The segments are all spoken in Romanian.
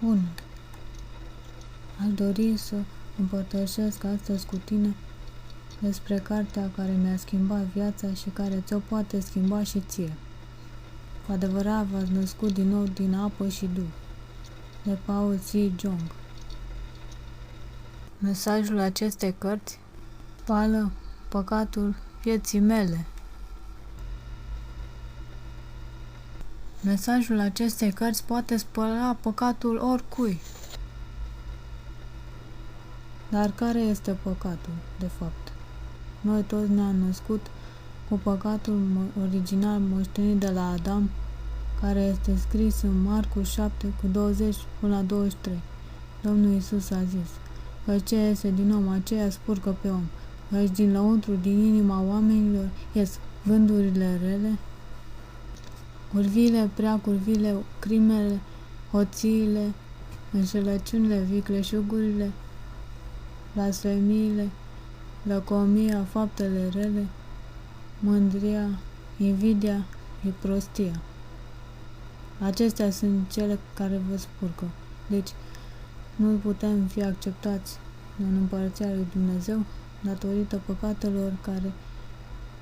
1. Aș dori să împărtășesc astăzi cu tine despre cartea care mi-a schimbat viața și care ți-o poate schimba și ție. Cu adevărat v-ați născut din nou din apă și duh, de Paul C. Jong. Mesajul acestei cărți spală păcatul vieții mele. Mesajul acestei cărți poate spăla păcatul oricui. Dar care este păcatul, de fapt? Noi toți ne-am născut cu păcatul original moștenit de la Adam, care este scris în Marcu 7, cu 20 până la 23. Domnul Iisus a zis că ce iese din om, aceea spurcă pe om, căci din lăuntru, din inima oamenilor, ies gândurile rele, curviile, prea curviile, crimele, hoțiile, înșelăciunile, vicleșugurile, blasfemiile, lăcomia, faptele rele, mândria, invidia și prostia. Acestea sunt cele care vă spurcă. Deci, nu putem fi acceptați în Împărăția lui Dumnezeu datorită păcatelor care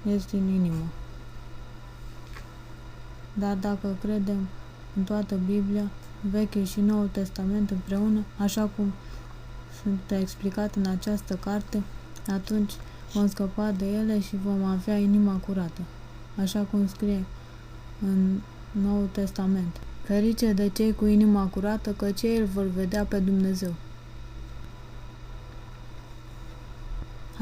este în inimă. Dar dacă credem în toată Biblia, Vechiul și Noul Testament împreună, așa cum sunt explicate în această carte, atunci vom scăpa de ele și vom avea inima curată, așa cum scrie în Noul Testament. Ferice de cei cu inima curată, căci ei îl vor vedea pe Dumnezeu.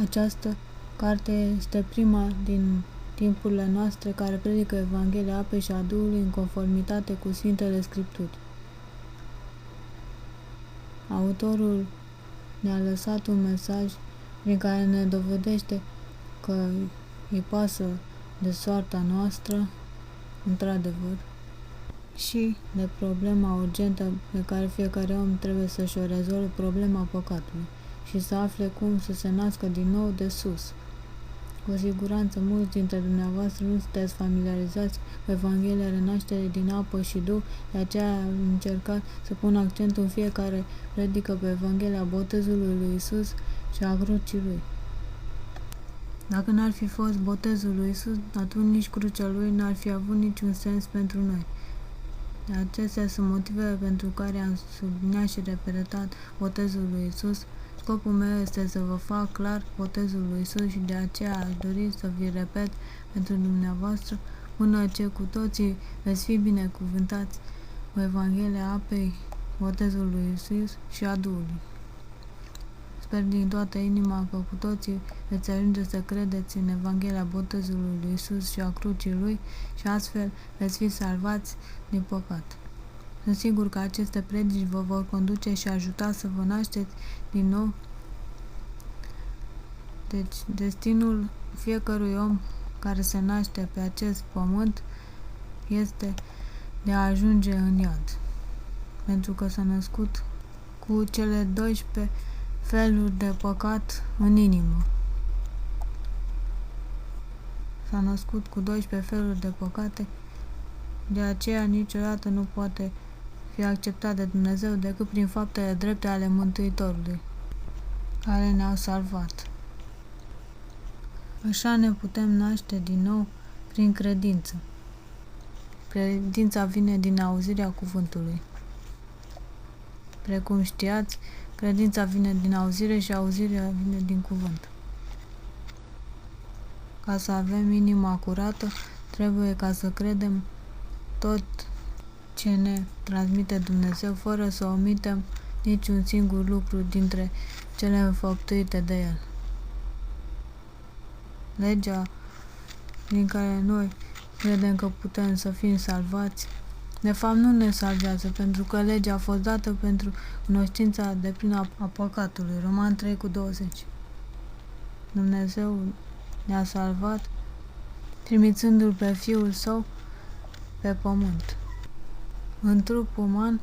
Această carte este prima din timpurile noastre care predică Evanghelia apei și a Duhului în conformitate cu Sfintele Scripturi. Autorul ne-a lăsat un mesaj prin care ne dovedește că îi pasă de soarta noastră, într-adevăr, și de problema urgentă pe care fiecare om trebuie să-și o rezolve, problema păcatului, și să afle cum să se nască din nou de sus. Cu siguranță, mulți dintre dumneavoastră nu sunteți familiarizați cu Evanghelia renașterii din apă și duh, de aceea am încercat să pun accentul în fiecare predică pe Evanghelia botezului lui Iisus și a crucii lui. Dacă n-ar fi fost botezul lui Iisus, atunci nici crucea lui n-ar fi avut niciun sens pentru noi. Acestea sunt motivele pentru care am subliniat și repetat botezul lui Iisus. Scopul meu este să vă fac clar botezul lui Iisus și de aceea aș dori să vi repet pentru dumneavoastră până ce cu toții veți fi binecuvântați cu Evanghelia apei, botezul lui Iisus și a Duhului. Sper din toată inima că cu toții veți ajunge să credeți în Evanghelia botezului lui Iisus și a crucii lui și astfel veți fi salvați din păcat. Sunt sigur că aceste predici vă vor conduce și ajuta să vă nașteți din nou. Deci, destinul fiecărui om care se naște pe acest pământ este de a ajunge în iad, pentru că s-a născut cu cele 12 feluri de păcat în inimă. S-a născut cu 12 feluri de păcate, de aceea niciodată nu poate fi acceptat de Dumnezeu decât prin faptele drepte ale Mântuitorului, care ne-au salvat. Așa ne putem naște din nou prin credință. Credința vine din auzirea cuvântului. Precum știați, credința vine din auzire și auzirea vine din cuvânt. Ca să avem inima curată, trebuie ca să credem tot ce ne transmite Dumnezeu, fără să omitem niciun singur lucru dintre cele înfăptuite de El. Legea din care noi credem că putem să fim salvați, de fapt nu ne salvează, pentru că legea a fost dată pentru cunoștința deplină a păcatului. Roman 3 cu 20. Dumnezeu ne-a salvat trimițându-L pe Fiul Său pe pământ, în trup uman,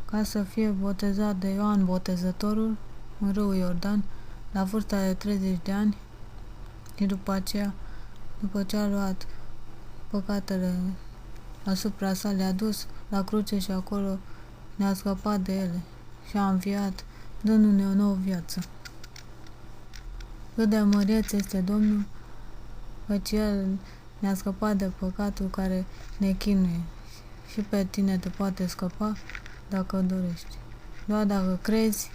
ca să fie botezat de Ioan Botezătorul în râul Iordan la vârsta de 30 de ani și după aceea, după ce a luat păcatele asupra sa, le-a dus la cruce și acolo ne-a scăpat de ele și a înviat, dându-ne o nouă viață. Cât de măreț este Domnul, căci El ne-a scăpat de păcatul care ne chinuie. Și pe tine te poate scăpa dacă dorești. Doar dacă crezi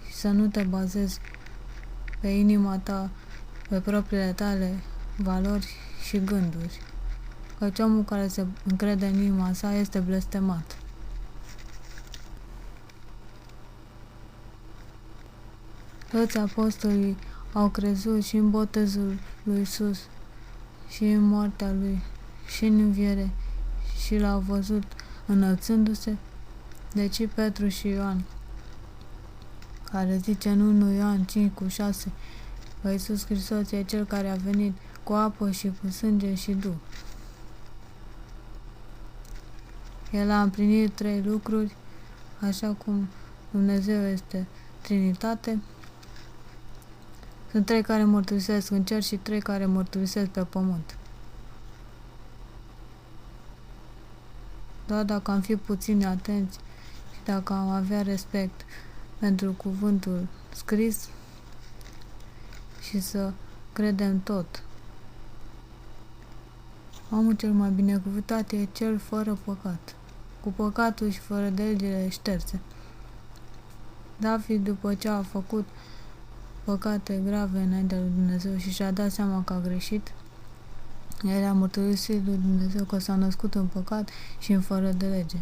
și să nu te bazezi pe inima ta, pe propriile tale valori și gânduri. Căci omul care se încrede în inima sa este blestemat. Toți apostolii au crezut și în botezul lui Iisus, și în moartea lui, și în înviere, și l-au văzut înălțându-se, deci Petru și Ioan, care zice în 1 Ioan 5:6 că Iisus Hristos e Cel care a venit cu apă și cu sânge și duh. El a împlinit 3 lucruri, așa cum Dumnezeu este Trinitate. Sunt 3 care mărturisesc în cer și 3 care mărturisesc pe pământ. Doar dacă am fi puțin atenți și dacă am avea respect pentru cuvântul scris și să credem tot. Omul cel mai binecuvântat e cel fără păcat, cu păcatul și fără de legile șterse. David, după ce a făcut păcate grave înaintea lui Dumnezeu și și-a dat seama că a greșit, el a mărturisit lui Dumnezeu că s-a născut în păcat și în fără de lege.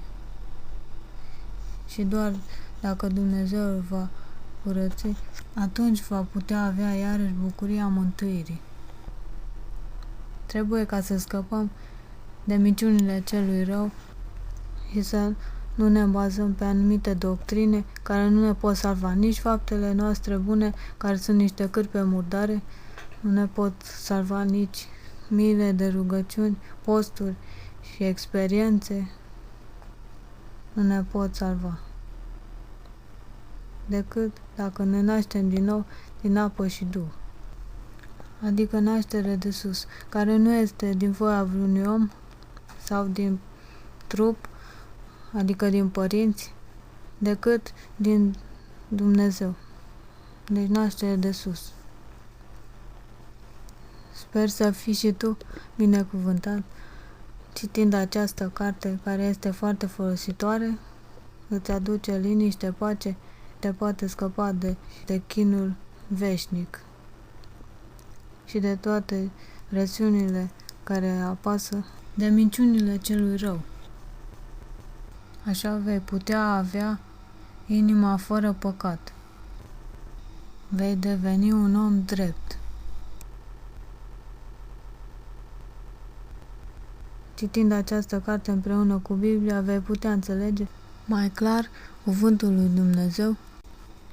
Și doar dacă Dumnezeu îl va curăți, atunci va putea avea iarăși bucuria mântuirii. Trebuie ca să scăpăm de minciunile celui rău și să nu ne bazăm pe anumite doctrine care nu ne pot salva, nici faptele noastre bune, care sunt niște cârpe murdare, nu ne pot salva nici miile de rugăciuni, posturi și experiențe, nu ne pot salva. Decât dacă ne naștem din nou din apă și duh. Adică naștere de sus, care nu este din voia vreunui om sau din trup, adică din părinți, decât din Dumnezeu. Deci naștere de sus. Sper să fii și tu binecuvântat citind această carte, care este foarte folositoare, îți aduce liniște, pace, te poate scăpa de chinul veșnic și de toate presiunile care apasă, de minciunile celui rău. Așa vei putea avea inima fără păcat. Vei deveni un om drept. Citind această carte împreună cu Biblia, vei putea înțelege mai clar cuvântul lui Dumnezeu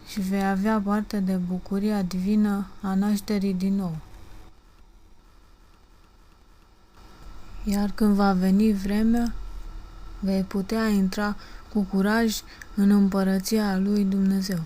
și vei avea parte de bucuria divină a nașterii din nou. Iar când va veni vremea, vei putea intra cu curaj în împărăția lui Dumnezeu.